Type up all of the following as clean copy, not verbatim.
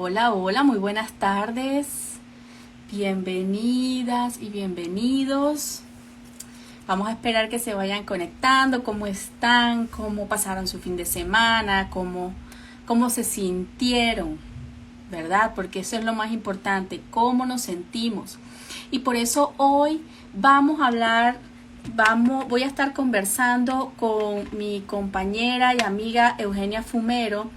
Hola, hola, muy buenas tardes. Bienvenidas y bienvenidos. Vamos a esperar que se vayan conectando, cómo están, cómo pasaron su fin de semana, cómo se sintieron, ¿verdad? Porque eso es lo más importante, cómo nos sentimos. Y por eso hoy vamos a hablar, voy a estar conversando con mi compañera y amiga Eugenia Fumero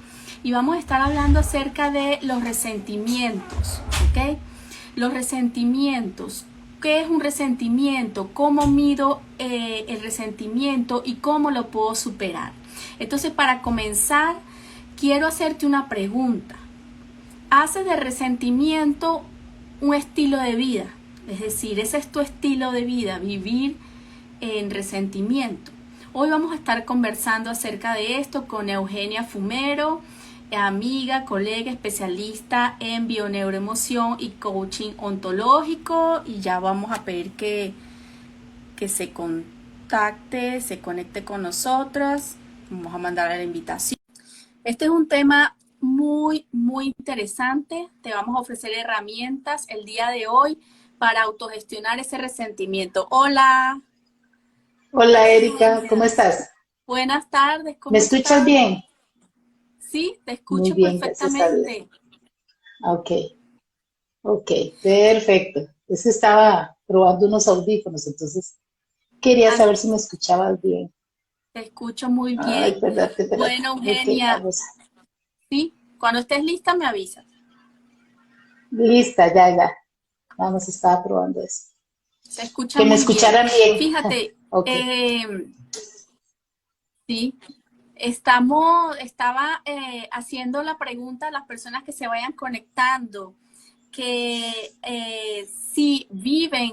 y vamos a estar hablando acerca de los resentimientos, ¿ok? Los resentimientos. ¿Qué es un resentimiento? ¿Cómo mido el resentimiento y cómo lo puedo superar? Entonces, para comenzar, quiero hacerte una pregunta. ¿Haces del resentimiento un estilo de vida? Es decir, ese es tu estilo de vida, vivir en resentimiento. Hoy vamos a estar conversando acerca de esto con Eugenia Fumero, amiga, colega, especialista en bioneuroemoción y coaching ontológico, y ya vamos a pedir que se contacte, se conecte con nosotras. Vamos a mandar la invitación. Este es un tema muy interesante. Te vamos a ofrecer herramientas el día de hoy para autogestionar ese resentimiento. Hola. Hola Erika, ¿cómo estás? Buenas tardes, ¿Me ¿cómo escuchas estás? bien? Sí, te Muy escucho bien, gracias a Dios. perfectamente. Ok, ok, perfecto. Es que estaba probando unos audífonos, entonces quería Ah, saber si me escuchabas bien. te escucho muy Ay, bien. espérate. Bueno, Ok, Eugenia, vamos. sí, cuando estés lista me avisas. Lista, ya. Vamos, estaba probando eso. Se escucha Que me muy bien. escucharan bien. Fíjate, Ok. sí, estaba haciendo la pregunta a las personas que se vayan conectando, que si viven,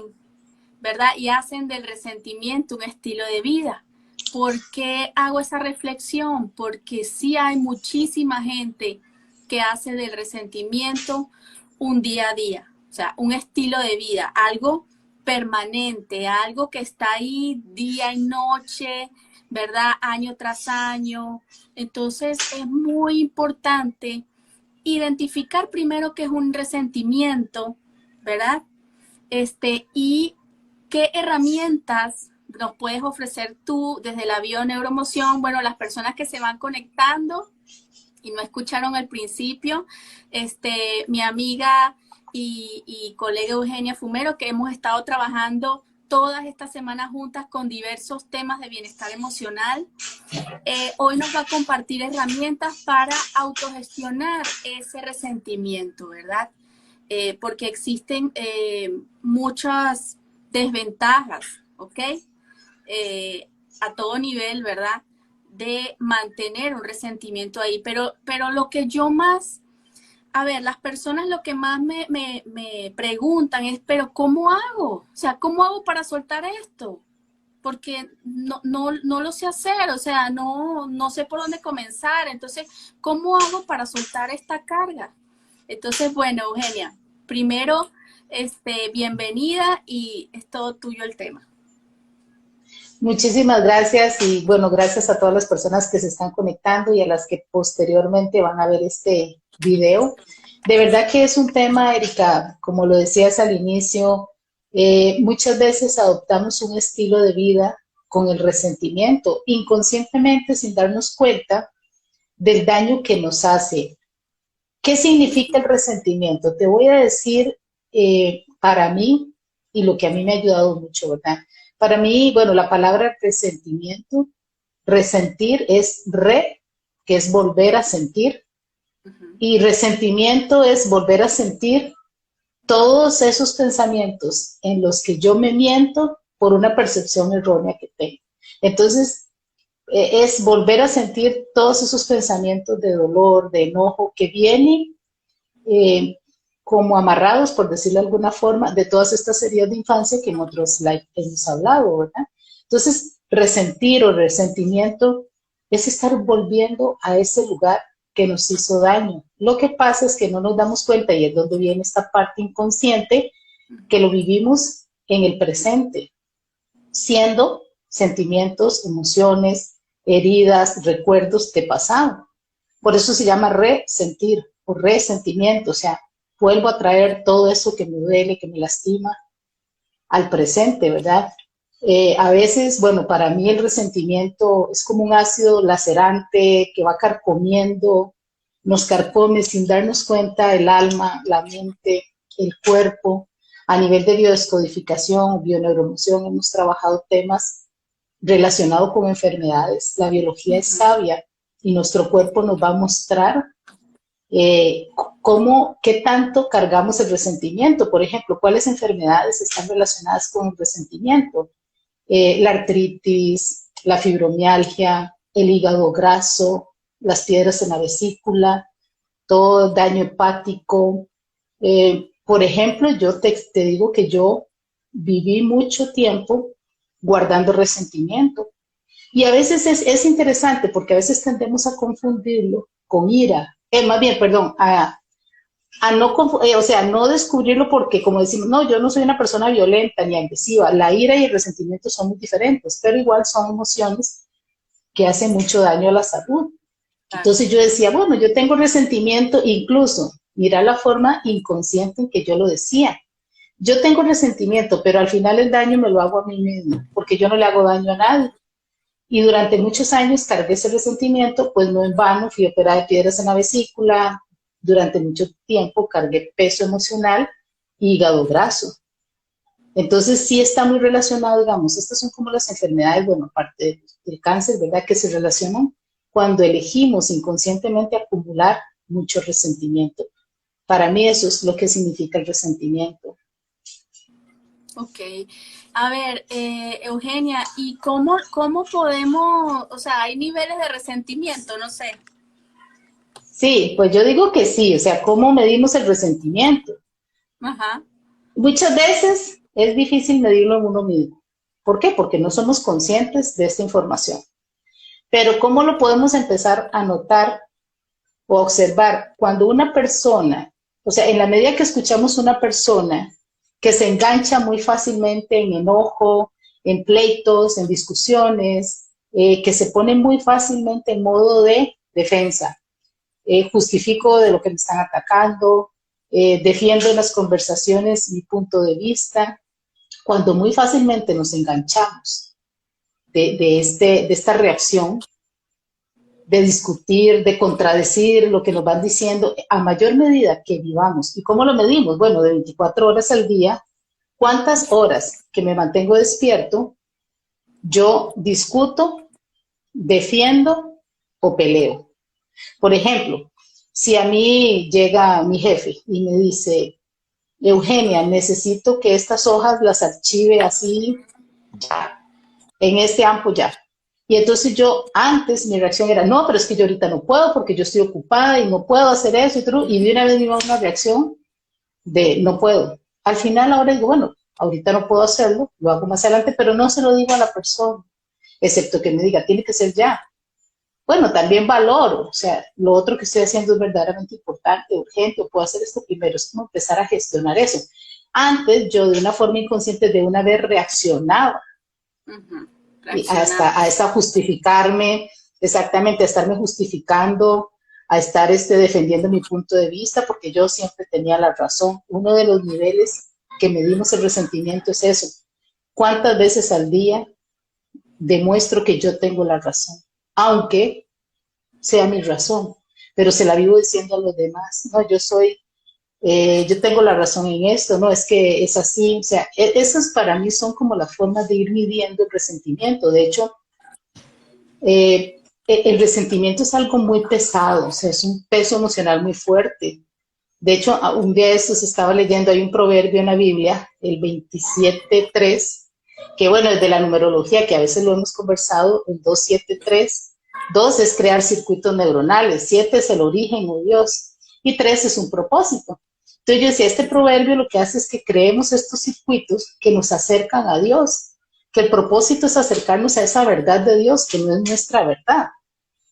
¿verdad? Y hacen del resentimiento un estilo de vida. ¿Por qué hago esa reflexión? Porque sí hay muchísima gente que hace del resentimiento un día a día, o sea, un estilo de vida, algo permanente, algo que está ahí día y noche, ¿verdad? Año tras año. Entonces es muy importante identificar primero qué es un resentimiento, ¿verdad? Y qué herramientas nos puedes ofrecer tú desde la bioneuromoción. Bueno, las personas que se van conectando y no escucharon al principio, mi amiga y colega Eugenia Fumero, que hemos estado trabajando todas estas semanas juntas con diversos temas de bienestar emocional. Hoy nos va a compartir herramientas para autogestionar ese resentimiento, ¿verdad? Porque existen muchas desventajas, ¿ok? A todo nivel, ¿verdad? De mantener un resentimiento ahí. Pero lo que yo más, a ver, las personas lo que más me preguntan es, pero ¿cómo hago? O sea, ¿cómo hago para soltar esto? Porque no lo sé hacer, o sea, no sé por dónde comenzar. Entonces, ¿cómo hago para soltar esta carga? Entonces, bueno, Eugenia, primero, bienvenida y es todo tuyo el tema. Muchísimas gracias y bueno, gracias a todas las personas que se están conectando y a las que posteriormente van a ver este video. De verdad que es un tema, Erika, como lo decías al inicio, muchas veces adoptamos un estilo de vida con el resentimiento, inconscientemente sin darnos cuenta del daño que nos hace. ¿Qué significa el resentimiento? Te voy a decir para mí y lo que a mí me ha ayudado mucho, ¿verdad? Para mí, bueno, la palabra resentimiento, resentir es que es volver a sentir, Uh -huh. y resentimiento es volver a sentir todos esos pensamientos en los que yo me miento por una percepción errónea que tengo. Entonces, es volver a sentir todos esos pensamientos de dolor, de enojo que vienen eh, como amarrados, por decirlo de alguna forma, de todas estas heridas de infancia que en otros live hemos hablado, ¿verdad? Entonces, resentir o resentimiento es estar volviendo a ese lugar que nos hizo daño. Lo que pasa es que no nos damos cuenta, y es donde viene esta parte inconsciente, que lo vivimos en el presente, siendo sentimientos, emociones, heridas, recuerdos de pasado. Por eso se llama resentir o resentimiento, o sea, vuelvo a traer todo eso que me duele, que me lastima al presente, ¿verdad? A veces, bueno, para mí el resentimiento es como un ácido lacerante que va carcomiendo, nos carcome sin darnos cuenta el alma, la mente, el cuerpo. A nivel de biodescodificación, bioneuroemoción, hemos trabajado temas relacionados con enfermedades. La biología es sabia y nuestro cuerpo nos va a mostrar qué tanto cargamos el resentimiento. Por ejemplo, cuáles enfermedades están relacionadas con el resentimiento. La artritis, la fibromialgia, el hígado graso, las piedras en la vesícula, todo daño hepático. Por ejemplo, yo te digo que yo viví mucho tiempo guardando resentimiento. Y a veces es interesante porque a veces tendemos a confundirlo con ira. Más bien, perdón, no, o sea, no descubrirlo porque, como decimos, no, yo no soy una persona violenta ni agresiva. La ira y el resentimiento son muy diferentes, pero igual son emociones que hacen mucho daño a la salud. Entonces yo decía, bueno, yo tengo resentimiento, incluso, mira la forma inconsciente en que yo lo decía. Yo tengo resentimiento, pero al final el daño me lo hago a mí mismo, porque yo no le hago daño a nadie. Y durante muchos años cargué ese resentimiento, pues no en vano, fui operada de piedras en la vesícula, durante mucho tiempo cargué peso emocional y hígado graso. Entonces sí está muy relacionado, digamos, estas son como las enfermedades, bueno, aparte del cáncer, ¿verdad? Que se relacionan cuando elegimos inconscientemente acumular mucho resentimiento. Para mí eso es lo que significa el resentimiento. Ok. A ver, Eugenia, ¿y cómo podemos, o sea, hay niveles de resentimiento, no sé? Sí, pues yo digo que sí, o sea, ¿cómo medimos el resentimiento? Ajá. Muchas veces es difícil medirlo en uno mismo. ¿Por qué? Porque no somos conscientes de esta información. Pero ¿cómo lo podemos empezar a notar o observar? Cuando una persona, o sea, en la medida que escuchamos una persona que se engancha muy fácilmente en enojo, en pleitos, en discusiones, que se pone muy fácilmente en modo de defensa, justifico de lo que me están atacando, defiendo en las conversaciones mi punto de vista, cuando muy fácilmente nos enganchamos de esta reacción, de discutir, de contradecir lo que nos van diciendo, a mayor medida que vivamos. ¿Y cómo lo medimos? Bueno, de 24 horas al día, ¿cuántas horas que me mantengo despierto yo discuto, defiendo o peleo? Por ejemplo, si a mí llega mi jefe y me dice, Eugenia, necesito que estas hojas las archive así ya, en este AMPO ya. Y entonces yo, antes mi reacción era, no, pero es que yo ahorita no puedo porque yo estoy ocupada y no puedo hacer eso y de una vez me iba una reacción de no puedo. Al final ahora digo, bueno, ahorita no puedo hacerlo, lo hago más adelante, pero no se lo digo a la persona, excepto que me diga, tiene que ser ya. Bueno, también valoro, o sea, lo otro que estoy haciendo es verdaderamente importante, urgente, o puedo hacer esto primero, es como empezar a gestionar eso. Antes yo de una forma inconsciente de una vez reaccionaba, hasta a esa justificarme, exactamente, a estarme justificando, a estar defendiendo mi punto de vista, porque yo siempre tenía la razón. Uno de los niveles que medimos el resentimiento es eso. ¿Cuántas veces al día demuestro que yo tengo la razón? Aunque sea mi razón, pero se la vivo diciendo a los demás, no, yo tengo la razón en esto, no, es que es así, o sea, esas para mí son como las formas de ir midiendo el resentimiento. De hecho, el resentimiento es algo muy pesado, o sea, es un peso emocional muy fuerte. De hecho, un día de estos estaba leyendo, hay un proverbio en la Biblia, el 27:3, que bueno, es de la numerología, que a veces lo hemos conversado, el 273. 2 es crear circuitos neuronales, 7 es el origen o Dios, y 3 es un propósito. Entonces yo decía, este proverbio lo que hace es que creemos estos circuitos que nos acercan a Dios, que el propósito es acercarnos a esa verdad de Dios, que no es nuestra verdad.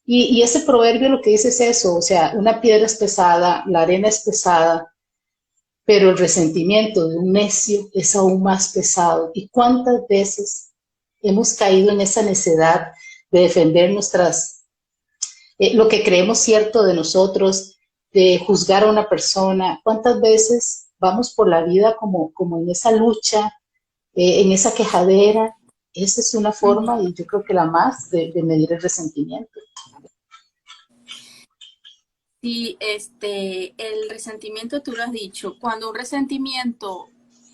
Y ese proverbio lo que dice es eso, o sea, una piedra es pesada, la arena es pesada, pero el resentimiento de un necio es aún más pesado. ¿Y cuántas veces hemos caído en esa necedad de defender lo que creemos cierto de nosotros, de juzgar a una persona. ¿Cuántas veces vamos por la vida como en esa lucha, en esa quejadera? Esa es una forma, y yo creo que la más, de medir el resentimiento. Sí, el resentimiento, tú lo has dicho, cuando un resentimiento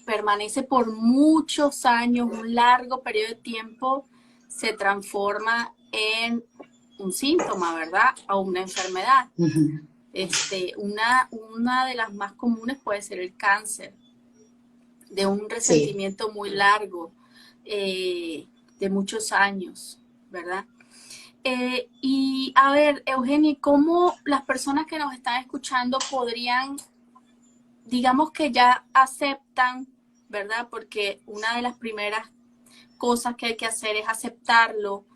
permanece por muchos años, un largo periodo de tiempo, se transforma en un síntoma, ¿verdad? O una enfermedad. Ujú. Una de las más comunes puede ser el cáncer, de un Sí. resentimiento muy largo, de muchos años, ¿verdad? Y a ver, Eugenia, ¿cómo las personas que nos están escuchando podrían, digamos que ya aceptan, ¿verdad? Porque una de las primeras cosas que hay que hacer es aceptarlo,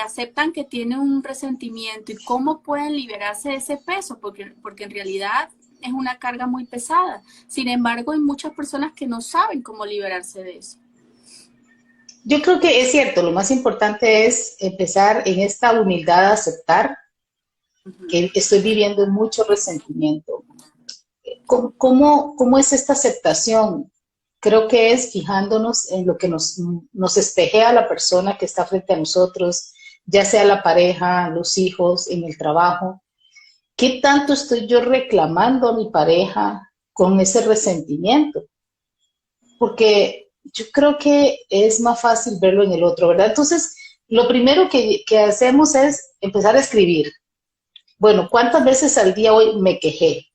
aceptan que tienen un resentimiento y cómo pueden liberarse de ese peso, porque en realidad es una carga muy pesada. Sin embargo, hay muchas personas que no saben cómo liberarse de eso. Yo creo que es cierto, lo más importante es empezar en esta humildad a aceptar que estoy viviendo mucho resentimiento. ¿Cómo es esta aceptación? Creo que es fijándonos en lo que nos espejea la persona que está frente a nosotros, ya sea la pareja, los hijos, en el trabajo. ¿Qué tanto estoy yo reclamando a mi pareja con ese resentimiento? Porque yo creo que es más fácil verlo en el otro, ¿verdad? Entonces, lo primero que hacemos es empezar a escribir. Bueno, ¿cuántas veces al día hoy me quejé?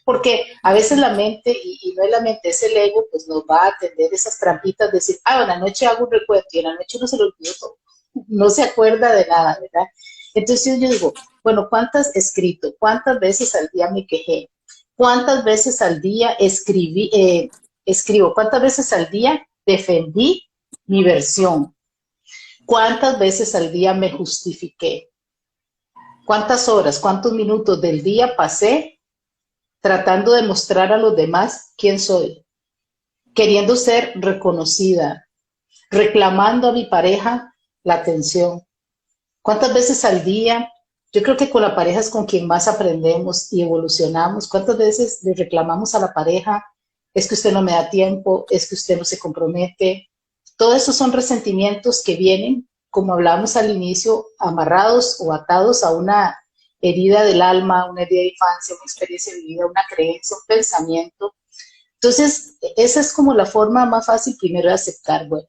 Porque a veces la mente, y no es la mente, es el ego, pues nos va a atender esas trampitas de decir, en la noche hago un recuento y en la noche no se lo olvido todo, no se acuerda de nada, ¿verdad? Entonces yo digo, bueno, ¿cuántas he escrito? ¿Cuántas veces al día me quejé? ¿Cuántas veces al día escribo? ¿Cuántas veces al día defendí mi versión? ¿Cuántas veces al día me justifiqué? ¿Cuántas horas, cuántos minutos del día pasé tratando de mostrar a los demás quién soy, queriendo ser reconocida, reclamando a mi pareja la atención? ¿Cuántas veces al día? Yo creo que con la pareja es con quien más aprendemos y evolucionamos. ¿Cuántas veces le reclamamos a la pareja? Es que usted no me da tiempo, es que usted no se compromete. Todos esos son resentimientos que vienen, como hablábamos al inicio, amarrados o atados a una herida del alma, una herida de infancia, una experiencia de vida, una creencia, un pensamiento. Entonces, esa es como la forma más fácil primero de aceptar. Bueno,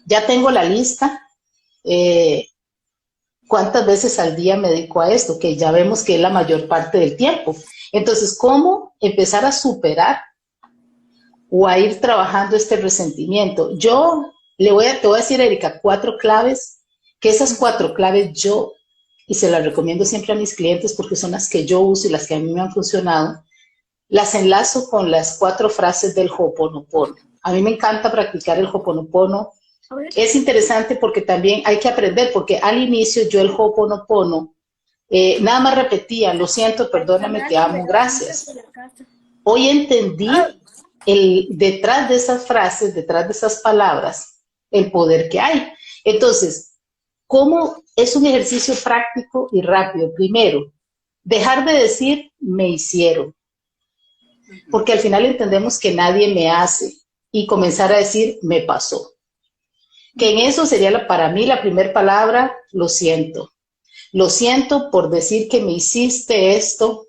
ya tengo la lista. Eh, ¿Cuántas veces al día me dedico a esto? Que ya vemos que es la mayor parte del tiempo. Entonces, ¿cómo empezar a superar o a ir trabajando este resentimiento? Te voy a decir, Erika, 4 claves, que esas 4 claves yo, y se las recomiendo siempre a mis clientes porque son las que yo uso y las que a mí me han funcionado, las enlazo con las 4 frases del Ho'oponopono. A mí me encanta practicar el Ho'oponopono. Es interesante porque también hay que aprender, porque al inicio yo el Ho'oponopono nada más repetía, lo siento, perdóname, te amo, gracias. Hoy entendí detrás de esas frases, detrás de esas palabras, el poder que hay. Entonces, ¿cómo es un ejercicio práctico y rápido? Primero, dejar de decir me hicieron, porque al final entendemos que nadie me hace, y comenzar a decir me pasó. Que en eso sería para mí la primera palabra, lo siento. Lo siento por decir que me hiciste esto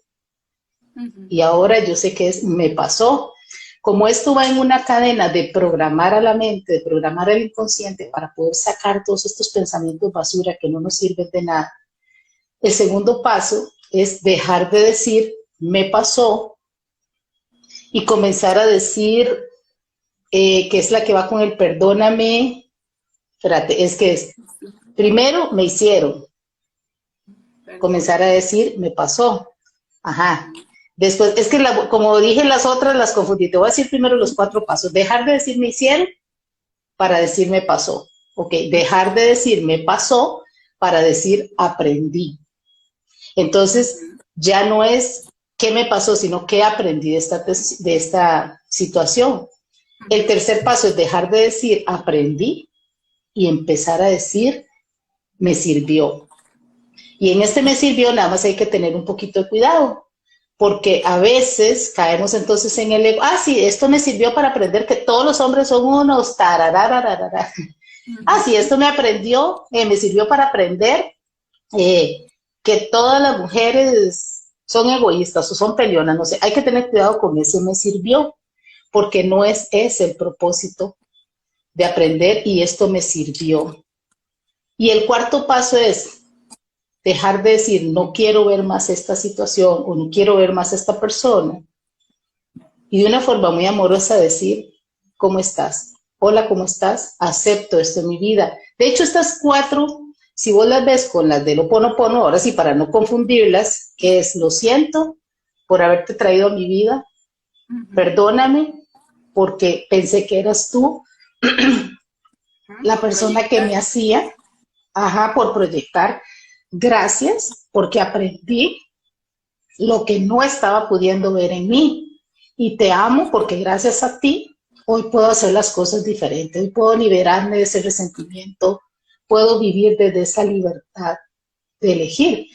y ahora yo sé que me pasó. Como esto va en una cadena de programar a la mente, de programar al inconsciente para poder sacar todos estos pensamientos basura que no nos sirven de nada, el segundo paso es dejar de decir me pasó y comenzar a decir, que es la que va con el perdóname. Espérate, primero me hicieron, comenzar a decir me pasó. Ajá. Después, es que como dije las otras, las confundí. Te voy a decir primero los 4 pasos. Dejar de decir me hicieron para decir me pasó. Ok, dejar de decir me pasó para decir aprendí. Entonces, ya no es qué me pasó, sino qué aprendí de esta situación. El tercer paso es dejar de decir aprendí y empezar a decir me sirvió. Y en este me sirvió, nada más hay que tener un poquito de cuidado, porque a veces caemos entonces en el ego. Ah, sí, esto me sirvió para aprender que todos los hombres son unos tararararara. Ah, sí, esto me sirvió para aprender que todas las mujeres son egoístas o son peleonas, no sé, hay que tener cuidado con eso, me sirvió, porque no es ese el propósito de aprender y esto me sirvió. Y el cuarto paso es dejar de decir, no quiero ver más esta situación o no quiero ver más a esta persona. Y de una forma muy amorosa decir, ¿cómo estás? Hola, ¿cómo estás? Acepto esto en mi vida. De hecho, estas cuatro, si vos las ves con las del Ho'oponopono, ahora sí, para no confundirlas, que es lo siento por haberte traído a mi vida, perdóname porque pensé que eras tú la persona que me hacía, por proyectar. Gracias porque aprendí lo que no estaba pudiendo ver en mí. Y te amo porque gracias a ti hoy puedo hacer las cosas diferentes, hoy puedo liberarme de ese resentimiento, puedo vivir desde esa libertad de elegir.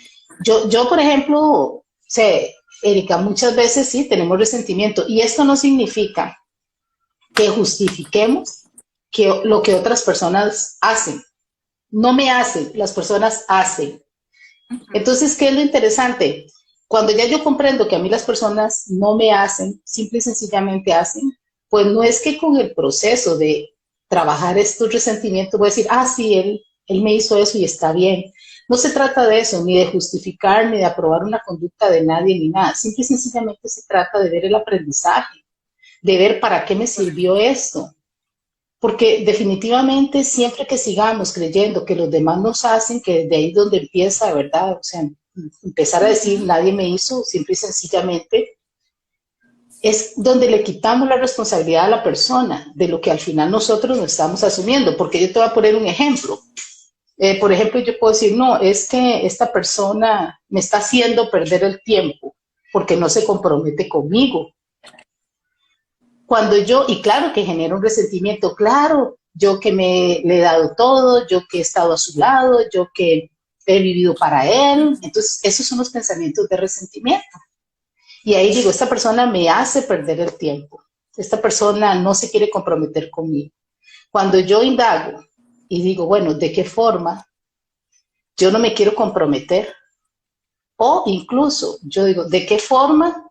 Yo por ejemplo, sé, Erika, muchas veces sí tenemos resentimiento y esto no significa que justifiquemos que lo que otras personas hacen. No me hacen, las personas hacen. Entonces, ¿qué es lo interesante? Cuando ya yo comprendo que a mí las personas no me hacen, simple y sencillamente hacen, pues no es que con el proceso de trabajar estos resentimientos voy a decir, ah, sí, él me hizo eso y está bien. No se trata de eso, ni de justificar, ni de aprobar una conducta de nadie, ni nada. Simple y sencillamente se trata de ver el aprendizaje, de ver para qué me sirvió esto. Porque definitivamente siempre que sigamos creyendo que los demás nos hacen, que de ahí es donde empieza, ¿verdad? O sea, empezar a decir nadie me hizo, simple y sencillamente, es donde le quitamos la responsabilidad a la persona de lo que al final nosotros nos estamos asumiendo. Porque yo te voy a poner un ejemplo. Por ejemplo, yo puedo decir, no, es que esta persona me está haciendo perder el tiempo porque no se compromete conmigo. Cuando yo, y claro que genera un resentimiento, claro, yo que le he dado todo, yo que he estado a su lado, yo que he vivido para él, entonces esos son los pensamientos de resentimiento. Y ahí digo, esta persona me hace perder el tiempo, esta persona no se quiere comprometer conmigo. Cuando yo indago y digo, bueno, ¿de qué forma yo no me quiero comprometer? O incluso yo digo, ¿de qué forma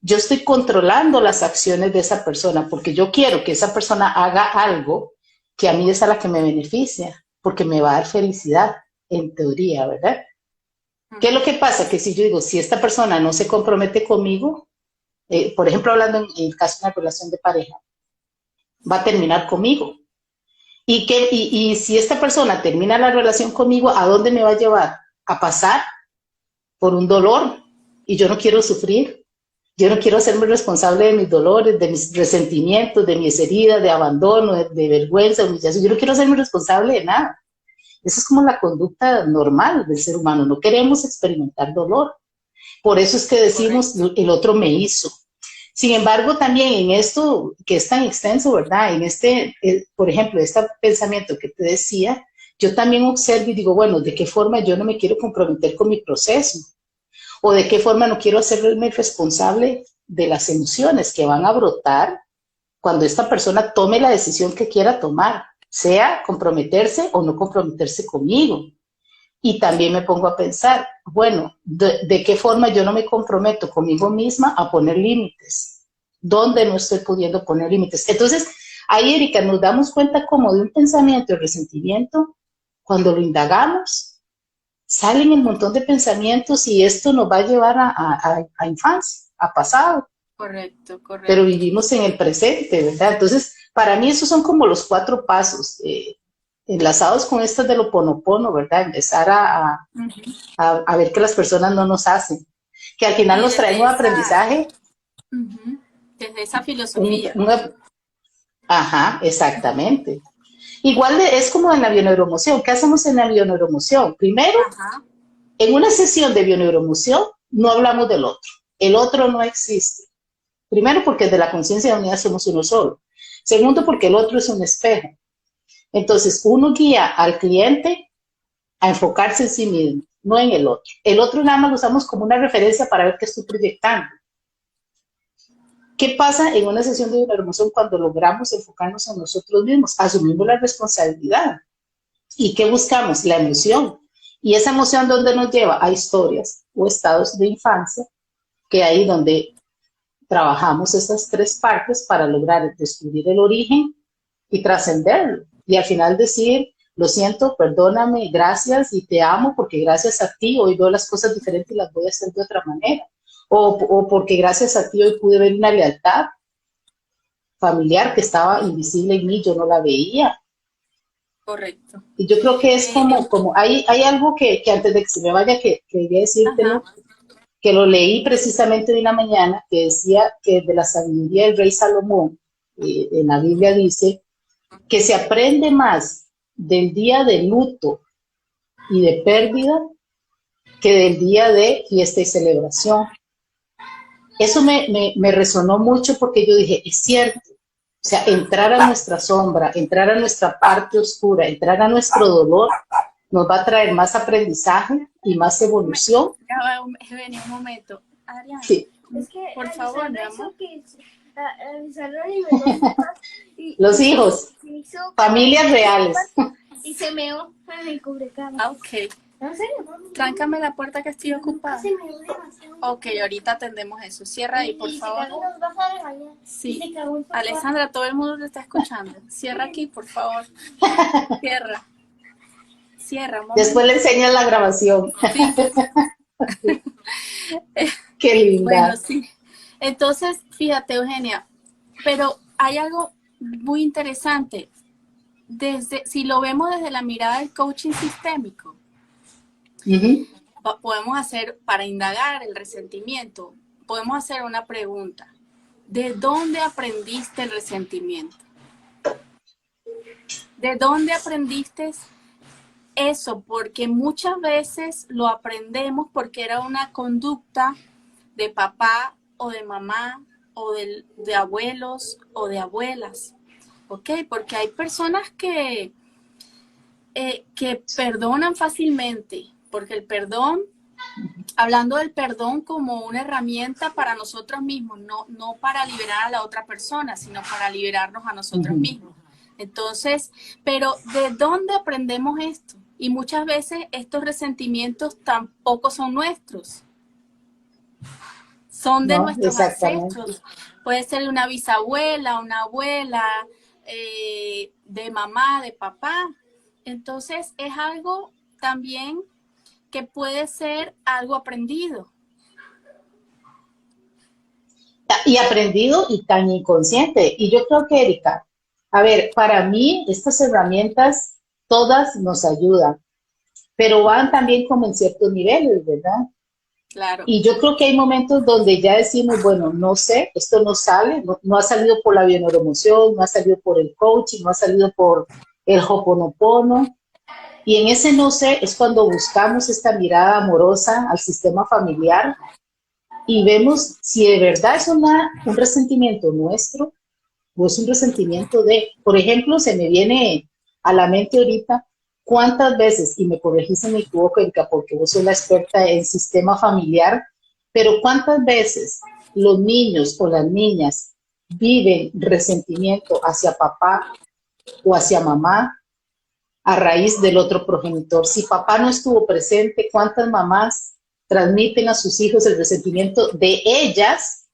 yo estoy controlando las acciones de esa persona? Porque yo quiero que esa persona haga algo que a mí es a la que me beneficia, porque me va a dar felicidad, en teoría, ¿verdad? ¿Qué es lo que pasa? Que si yo digo, si esta persona no se compromete conmigo, por ejemplo, hablando en el caso de una relación de pareja, va a terminar conmigo. Y si esta persona termina la relación conmigo, ¿a dónde me va a llevar? A pasar por un dolor, y yo no quiero sufrir. Yo no quiero hacerme responsable de mis dolores, de mis resentimientos, de mis heridas, de abandono, de vergüenza, de humillación. Yo no quiero hacerme responsable de nada. Esa es como la conducta normal del ser humano. No queremos experimentar dolor. Por eso es que decimos, el otro me hizo. Sin embargo, también en esto que es tan extenso, ¿verdad? En por ejemplo, este pensamiento que te decía, yo también observo y digo, bueno, ¿de qué forma yo no me quiero comprometer con mi proceso? O de qué forma no quiero hacerme responsable de las emociones que van a brotar cuando esta persona tome la decisión que quiera tomar, sea comprometerse o no comprometerse conmigo. Y también me pongo a pensar, bueno, ¿de qué forma yo no me comprometo conmigo misma a poner límites? ¿Dónde no estoy pudiendo poner límites? Entonces, ahí, Erika, nos damos cuenta como de un pensamiento de resentimiento, cuando lo indagamos, salen un montón de pensamientos y esto nos va a llevar a infancia, a pasado. Correcto, correcto. Pero vivimos en el presente, ¿verdad? Entonces, para mí esos son como los 4 pasos, enlazados con estas del Ho'oponopono, ¿verdad? Empezar a ver que las personas no nos hacen, que al final nos traen un aprendizaje. Desde esa filosofía. Ajá, exactamente. Igual es como en la bioneuroemoción. ¿Qué hacemos en la bioneuroemoción? Primero, en una sesión de bioneuroemoción no hablamos del otro. El otro no existe. Primero, porque de la conciencia de unidad somos uno solo. Segundo, porque el otro es un espejo. Entonces, uno guía al cliente a enfocarse en sí mismo. no en el otro. El otro nada más lo usamos como una referencia para ver qué estoy proyectando. ¿Qué pasa en una sesión de bioemoción cuando logramos enfocarnos en nosotros mismos? Asumimos la responsabilidad. ¿Y qué buscamos? La emoción. Y esa emoción, ¿dónde nos lleva? A historias o estados de infancia, que ahí donde trabajamos esas tres partes para lograr descubrir el origen y trascenderlo. Y al final decir, lo siento, perdóname, gracias y te amo porque gracias a ti hoy veo las cosas diferentes y las voy a hacer de otra manera. O porque gracias a ti hoy pude ver una lealtad familiar que estaba invisible en mí, yo no la veía. Correcto. Y yo creo que es como hay algo que antes de que se me vaya, que quería decírtelo, que lo leí precisamente de una mañana, que decía que de la sabiduría del rey Salomón, en la Biblia dice, que se aprende más del día de luto y de pérdida que del día de fiesta y celebración. Eso me resonó mucho porque yo dije, es cierto, o sea, entrar a nuestra sombra, entrar a nuestra parte oscura, entrar a nuestro dolor, nos va a traer más aprendizaje y más evolución. Vení un momento. Adriana, sí. Es que por favor, mi amor. Los hijos, familias reales. Y se meó en el cubrecama. Ah, ok. Tráncame la puerta que estoy ocupada. Ok, ahorita atendemos eso. Cierra ahí, por favor. Sí. Alessandra, todo el mundo te está escuchando. Cierra aquí, por favor. Cierra. Cierra. Después le enseñas la grabación. Sí. Qué linda. Bueno, sí. Entonces, fíjate, Eugenia, pero hay algo muy interesante. Si lo vemos desde la mirada del coaching sistémico, podemos hacer, para indagar el resentimiento, podemos hacer una pregunta. ¿De dónde aprendiste el resentimiento? ¿De dónde aprendiste eso? Porque muchas veces lo aprendemos porque era una conducta de papá o de mamá o de abuelos o de abuelas. ¿Ok? Porque hay personas que perdonan fácilmente, porque el perdón, hablando del perdón como una herramienta para nosotros mismos, no para liberar a la otra persona, sino para liberarnos a nosotros mismos. Entonces, pero ¿de dónde aprendemos esto? Y muchas veces estos resentimientos tampoco son nuestros. Son de nuestros ancestros. Puede ser de una bisabuela, una abuela, de mamá, de papá. Entonces es algo también que puede ser algo aprendido. Y aprendido y tan inconsciente. Y yo creo que, Erika, a ver, para mí estas herramientas todas nos ayudan, pero van también como en ciertos niveles, ¿verdad? Claro. Y yo creo que hay momentos donde ya decimos, bueno, no sé, esto no sale, no ha salido por la bioneuroemoción, no ha salido por el coaching, no ha salido por el Ho'oponopono. Y en ese no sé es cuando buscamos esta mirada amorosa al sistema familiar y vemos si de verdad es un resentimiento nuestro o es un resentimiento de, por ejemplo, se me viene a la mente ahorita, ¿cuántas veces, y me corregís si me equivoco, Erika, porque vos sos la experta en sistema familiar, pero cuántas veces los niños o las niñas viven resentimiento hacia papá o hacia mamá a raíz del otro progenitor? Si papá no estuvo presente, ¿cuántas mamás transmiten a sus hijos el resentimiento de ellas,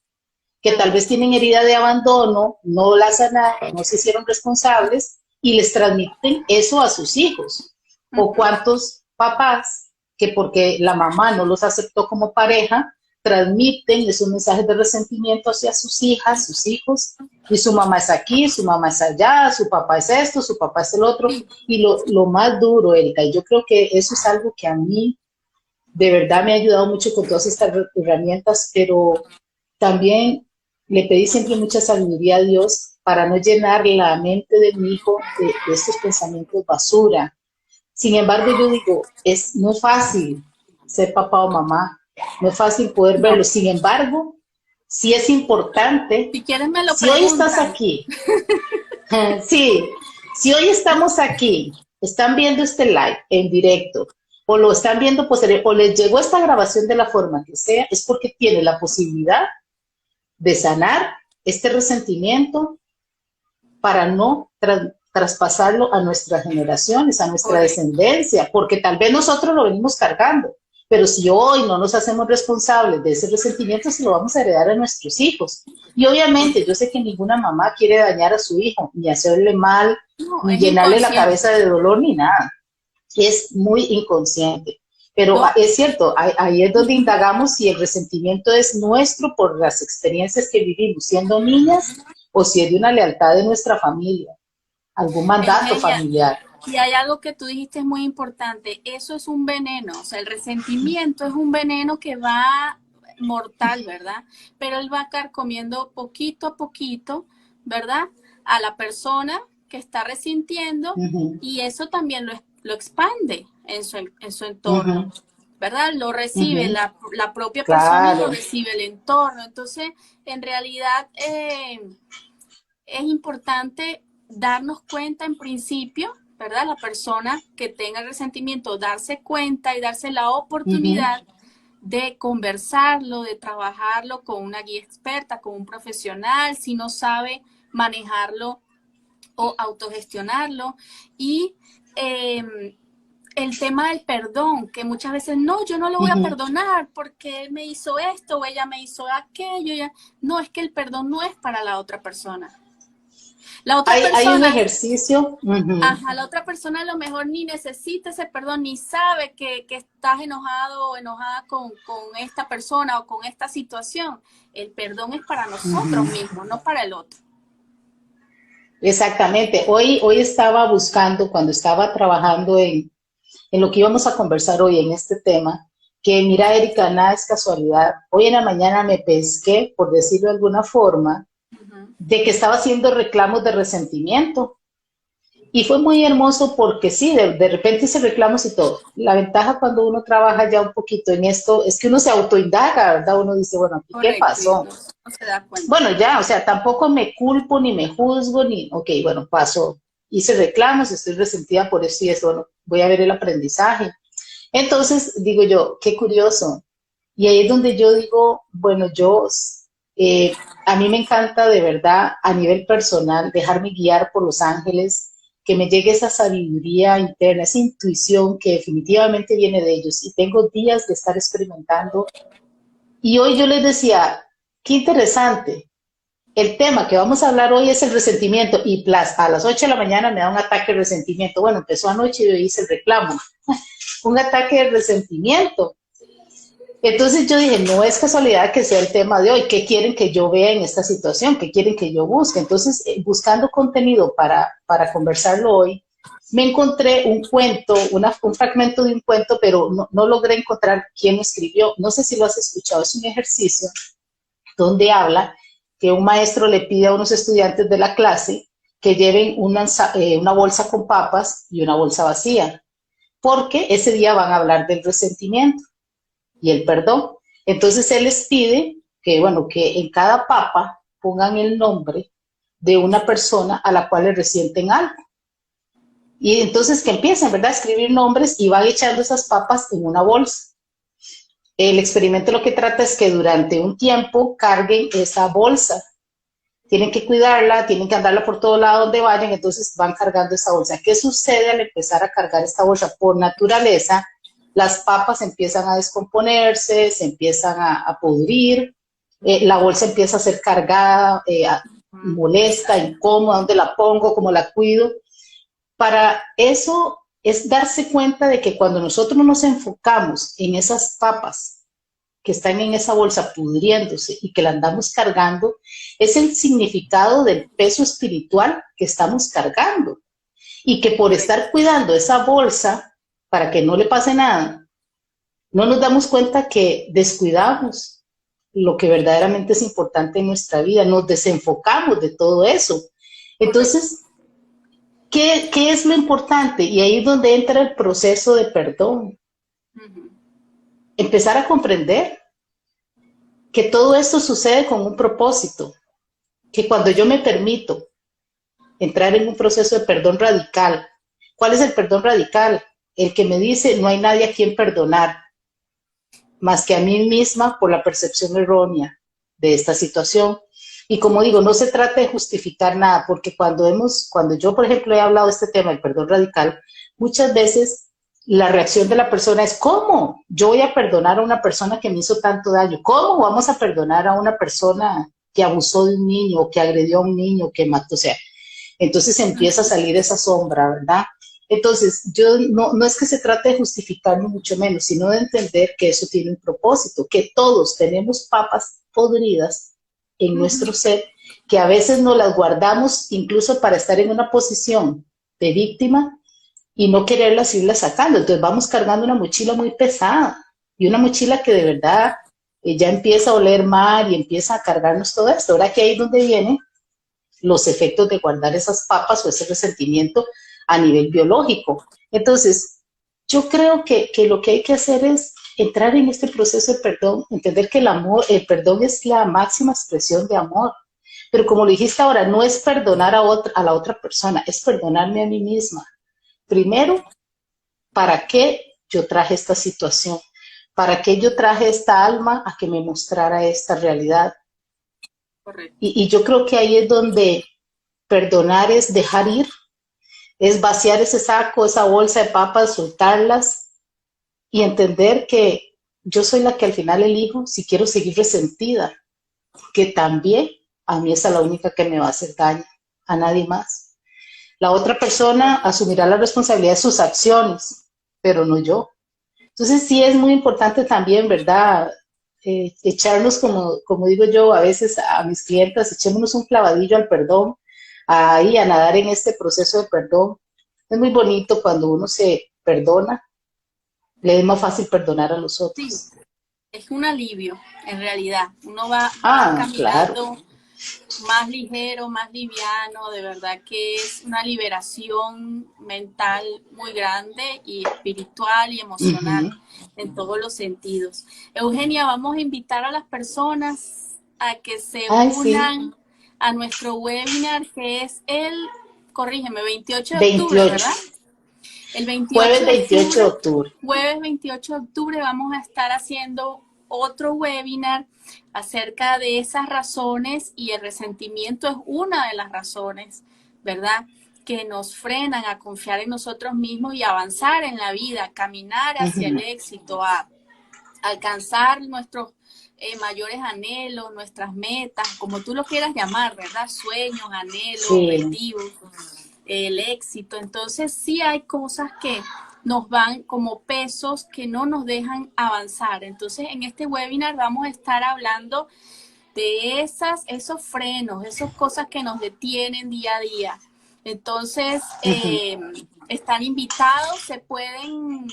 que tal vez tienen herida de abandono, no la sanaron, no se hicieron responsables, y les transmiten eso a sus hijos? O cuántos papás que porque la mamá no los aceptó como pareja, transmiten esos mensajes de resentimiento hacia sus hijas, sus hijos, y su mamá es aquí, su mamá es allá, su papá es esto, su papá es el otro. Y lo más duro, Erika, y yo creo que eso es algo que a mí de verdad me ha ayudado mucho con todas estas herramientas, pero también le pedí siempre mucha sabiduría a Dios para no llenar la mente de mi hijo de estos pensamientos basura. Sin embargo, yo digo, no es fácil ser papá o mamá, no es fácil poder verlo. Sin embargo, sí es importante. Si quieres me lo si hoy estás aquí, sí, si hoy estamos aquí, están viendo este live en directo, o lo están viendo posterior, o les llegó esta grabación de la forma que sea, es porque tiene la posibilidad de sanar este resentimiento para no traspasarlo a nuestras generaciones, a nuestra Correcto. descendencia, porque tal vez nosotros lo venimos cargando, pero si hoy no nos hacemos responsables de ese resentimiento, se lo vamos a heredar a nuestros hijos. Y obviamente yo sé que ninguna mamá quiere dañar a su hijo, ni hacerle mal, No, ni es llenarle la inconsciente. cabeza de dolor, ni nada. Es muy inconsciente. Pero Yo, es cierto, ahí es donde indagamos si el resentimiento es nuestro por las experiencias que vivimos siendo niñas o si es de una lealtad de nuestra familia, algún mandato Eugenia, familiar. y hay algo que tú dijiste muy importante, eso es un veneno, o sea, el resentimiento es un veneno que va mortal, ¿verdad? Pero él va a estar comiendo poquito a poquito, ¿verdad? A la persona que está resintiendo Ujú, y eso también lo expande en su entorno, ujú, ¿verdad? Lo recibe ujú. la propia persona y lo Claro. recibe el entorno. Entonces, en realidad, es importante darnos cuenta en principio, ¿verdad? La persona que tenga resentimiento, darse cuenta y darse la Ujú, oportunidad de conversarlo, de trabajarlo con una guía experta, con un profesional, si no sabe manejarlo o autogestionarlo. Y el tema del perdón, que muchas veces no, yo no lo voy a ujú. perdonar porque él me hizo esto o ella me hizo aquello. Ya. No, es que el perdón no es para la otra persona. La otra Hay un persona, ejercicio. Ujú. ajá, la otra persona a lo mejor ni necesita ese perdón, ni sabe que estás enojado o enojada con esta persona o con esta situación. El perdón es para nosotros Ujú. mismos, no para el otro. Exactamente. Hoy estaba buscando, cuando estaba trabajando en lo que íbamos a conversar hoy en este tema, que mira, Erika, nada es casualidad. Hoy en la mañana me pesqué, por decirlo de alguna forma, Uh -huh. de que estaba haciendo reclamos de resentimiento. Y fue muy hermoso porque sí, de repente hice reclamos y todo. La ventaja cuando uno trabaja ya un poquito en esto es que uno se autoindaga, ¿verdad? Uno dice, bueno, ¿aquí qué Correcto, y pasó? no se da cuenta. Bueno, ya, o sea, tampoco me culpo ni me juzgo, ni, ok, bueno, pasó. Hice reclamos, estoy resentida por esto y eso, bueno, voy a ver el aprendizaje. Entonces, digo yo, qué curioso. Y ahí es donde yo digo, bueno, a mí me encanta de verdad a nivel personal dejarme guiar por los ángeles, que me llegue esa sabiduría interna, esa intuición que definitivamente viene de ellos. Y tengo días de estar experimentando. Y hoy yo les decía, qué interesante. El tema que vamos a hablar hoy es el resentimiento y a las 8 de la mañana me da un ataque de resentimiento. Bueno, empezó anoche y yo hice el reclamo. Un ataque de resentimiento. Entonces yo dije, no es casualidad que sea el tema de hoy. ¿Qué quieren que yo vea en esta situación? ¿Qué quieren que yo busque? Entonces, buscando contenido para conversarlo hoy, me encontré un cuento, un fragmento de un cuento, pero no logré encontrar quién lo escribió. No sé si lo has escuchado. Es un ejercicio donde habla que un maestro le pide a unos estudiantes de la clase que lleven una bolsa con papas y una bolsa vacía, porque ese día van a hablar del resentimiento y el perdón. Entonces él les pide que, bueno, que en cada papa pongan el nombre de una persona a la cual le resienten algo. Y entonces que empiecen, ¿verdad?, a escribir nombres y van echando esas papas en una bolsa. El experimento lo que trata es que durante un tiempo carguen esa bolsa. Tienen que cuidarla, tienen que andarla por todo lado donde vayan, entonces van cargando esa bolsa. ¿Qué sucede al empezar a cargar esta bolsa? Por naturaleza, las papas empiezan a descomponerse, se empiezan a pudrir, la bolsa empieza a ser cargada, molesta, Exacto. incómoda, ¿dónde la pongo? ¿Cómo la cuido? Para eso es darse cuenta de que cuando nosotros nos enfocamos en esas papas que están en esa bolsa pudriéndose y que la andamos cargando, es el significado del peso espiritual que estamos cargando. Y que por Correcto. estar cuidando esa bolsa, para que no le pase nada, no nos damos cuenta que descuidamos lo que verdaderamente es importante en nuestra vida, nos desenfocamos de todo eso. Correcto. Entonces, ¿qué es lo importante? Y ahí es donde entra el proceso de perdón. Uh -huh. Empezar a comprender que todo esto sucede con un propósito, que cuando yo me permito entrar en un proceso de perdón radical, ¿cuál es el perdón radical? el que me dice, no hay nadie a quien perdonar, más que a mí misma por la percepción errónea de esta situación. Y como digo, no se trata de justificar nada, porque cuando yo, por ejemplo, he hablado de este tema del perdón radical, muchas veces la reacción de la persona es, ¿cómo? Yo voy a perdonar a una persona que me hizo tanto daño. ¿Cómo vamos a perdonar a una persona que abusó de un niño, que agredió a un niño, que mató? O sea, entonces empieza a salir esa sombra, ¿verdad? Entonces, yo no es que se trate de justificar ni mucho menos, sino de entender que eso tiene un propósito, que todos tenemos papas podridas en nuestro ser, que a veces nos las guardamos incluso para estar en una posición de víctima y no quererlas irlas sacando. Entonces vamos cargando una mochila muy pesada y una mochila que de verdad ya empieza a oler mal y empieza a cargarnos todo esto. Ahora que ahí es donde vienen los efectos de guardar esas papas o ese resentimiento a nivel biológico. Entonces, yo creo que lo que hay que hacer es entrar en este proceso de perdón, entender que el perdón es la máxima expresión de amor. Pero como lo dijiste ahora, no es perdonar a la otra persona, es perdonarme a mí misma. Primero, ¿para qué yo traje esta situación? ¿Para qué yo traje esta alma a que me mostrara esta realidad? Correcto. Y yo creo que ahí es donde perdonar es dejar ir, es vaciar ese saco, esa bolsa de papas, soltarlas y entender que yo soy la que al final elijo si quiero seguir resentida, que también a mí esa es la única que me va a hacer daño, a nadie más. La otra persona asumirá la responsabilidad de sus acciones, pero no yo. Entonces sí es muy importante también, ¿verdad? Echarnos, como digo yo a veces a mis clientas, echémonos un clavadillo al perdón, ahí a nadar en este proceso de perdón. Es muy bonito cuando uno se perdona, le es más fácil perdonar a los Sí, otros. es un alivio, en realidad. Uno va Ah, claro. caminando más ligero, más liviano, de verdad que es una liberación mental muy grande y espiritual y emocional Uh-huh. en todos los sentidos. Eugenia, vamos a invitar a las personas a que se Ay, sí. unan a nuestro webinar que es corrígeme, 28 de octubre, 28. ¿verdad? El 28 Jueves de 28 de octubre, octubre. jueves 28 de octubre, vamos a estar haciendo otro webinar acerca de esas razones y el resentimiento es una de las razones, ¿verdad? Que nos frenan a confiar en nosotros mismos y avanzar en la vida, caminar hacia el Uh-huh. éxito, a alcanzar nuestros mayores anhelos, nuestras metas, como tú lo quieras llamar, ¿verdad? Sueños, anhelos, Sí. objetivos, el éxito. Entonces sí hay cosas que nos van como pesos que no nos dejan avanzar. Entonces en este webinar vamos a estar hablando de esos frenos, esas cosas que nos detienen día a día. Entonces Uh-huh. están invitados, se pueden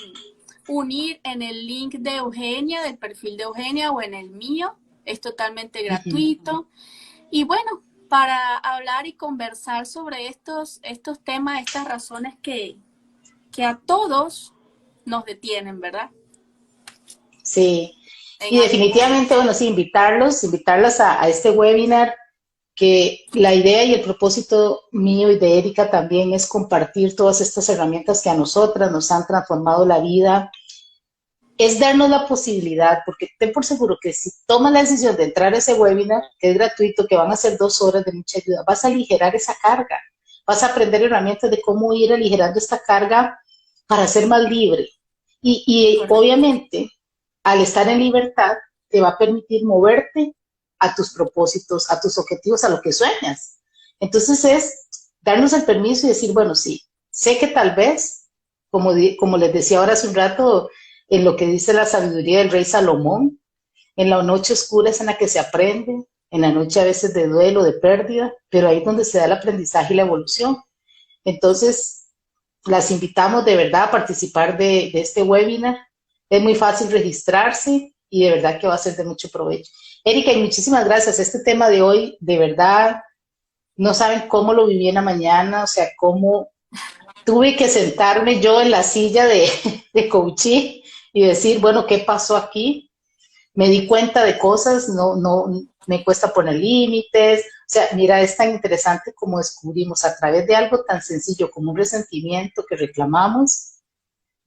unir en el link de Eugenia, del perfil de Eugenia o en el mío. Es totalmente Uh-huh. gratuito. Y bueno, para hablar y conversar sobre estos temas, estas razones que a todos nos detienen, ¿verdad? Sí. En Y algún definitivamente, momento. bueno, sí, invitarlas a este webinar, que la idea y el propósito mío y de Erika también es compartir todas estas herramientas que a nosotras nos han transformado la vida, es darnos la posibilidad, porque ten por seguro que si tomas la decisión de entrar a ese webinar, que es gratuito, que van a ser 2 horas de mucha ayuda, vas a aligerar esa carga, vas a aprender herramientas de cómo ir aligerando esta carga para ser más libre. Y Correcto. obviamente, al estar en libertad, te va a permitir moverte a tus propósitos, a tus objetivos, a lo que sueñas. Entonces es darnos el permiso y decir, bueno, sí, sé que tal vez, como les decía ahora hace un rato, en lo que dice la sabiduría del rey Salomón, en la noche oscura es en la que se aprende, en la noche a veces de duelo, de pérdida, pero ahí es donde se da el aprendizaje y la evolución. Entonces, las invitamos de verdad a participar de este webinar. Es muy fácil registrarse y de verdad que va a ser de mucho provecho. Erika, y muchísimas gracias. Este tema de hoy, de verdad, no saben cómo lo viví en la mañana, o sea, cómo tuve que sentarme yo en la silla de coaching y decir, bueno, ¿qué pasó aquí? Me di cuenta de cosas, no, me cuesta poner límites. O sea, mira, es tan interesante como descubrimos a través de algo tan sencillo como un resentimiento que reclamamos,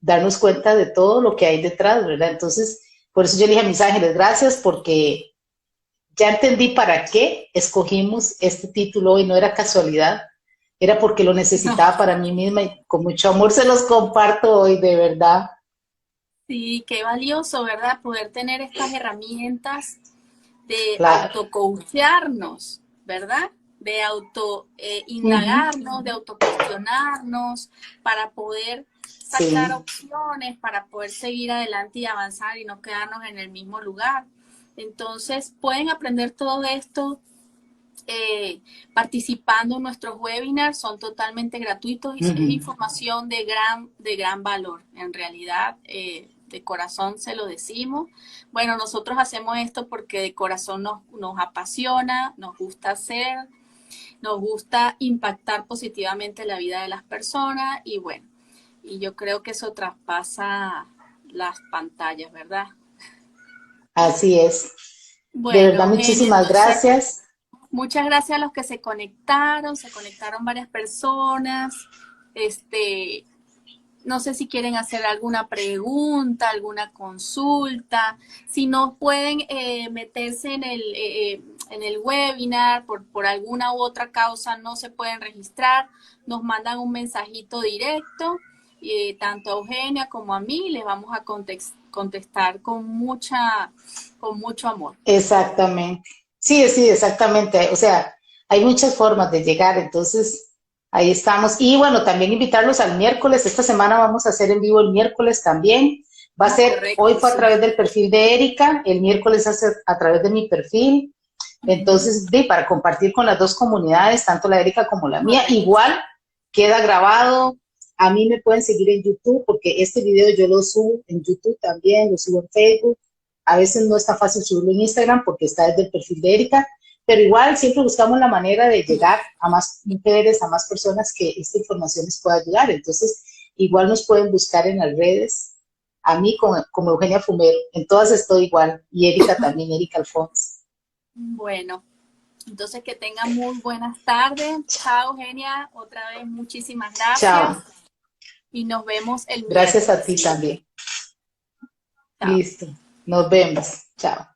darnos cuenta de todo lo que hay detrás, ¿verdad? Entonces, por eso yo le dije a mis ángeles, gracias, porque ya entendí para qué escogimos este título y no era casualidad, era porque lo necesitaba No. para mí misma y con mucho amor se los comparto hoy, de verdad. Sí, qué valioso, ¿verdad? Poder tener estas herramientas de Claro. autocoachearnos, ¿verdad? De auto Ujú. indagarnos, de autocuestionarnos, para poder sacar Sí, opciones, para poder seguir adelante y avanzar y no quedarnos en el mismo lugar. Entonces, pueden aprender todo esto participando en nuestros webinars, son totalmente gratuitos y es ujú. información de gran valor. En realidad, de corazón se lo decimos. Bueno, nosotros hacemos esto porque de corazón nos apasiona, nos gusta hacer, nos gusta impactar positivamente la vida de las personas y bueno, y yo creo que eso traspasa las pantallas, ¿verdad? Así es. De verdad, Bueno, Eugenia, muchísimas entonces gracias. muchas gracias a los que se conectaron varias personas. Este, no sé si quieren hacer alguna pregunta, alguna consulta, si no pueden meterse en el webinar por alguna u otra causa, no se pueden registrar, nos mandan un mensajito directo, tanto a Eugenia como a mí, les vamos a contestar con mucho amor. Exactamente. Sí, sí, exactamente. O sea, hay muchas formas de llegar, entonces ahí estamos. Y bueno, también invitarlos al miércoles. Esta semana vamos a hacer en vivo el miércoles también. Va a ser, hoy Correcto, fue a sí. través del perfil de Erika, el miércoles va a ser a través de mi perfil. Ujú. Entonces, para compartir con las dos comunidades, tanto la Erika como la mía, Correcto. igual queda grabado. A mí me pueden seguir en YouTube porque este video yo lo subo en YouTube también, lo subo en Facebook. A veces no está fácil subirlo en Instagram porque está desde el perfil de Erika, pero igual siempre buscamos la manera de llegar a más mujeres, a más personas que esta información les pueda ayudar. Entonces, igual nos pueden buscar en las redes, a mí como Eugenia Fumero, en todas estoy igual, y Erika también, Erika Alfonso. Bueno, entonces que tengan muy buenas tardes. Chao, Eugenia. Otra vez, muchísimas gracias. Chao. Y nos vemos el Gracias a miércoles. ti también. Chao. Listo. Nos vemos. Chao.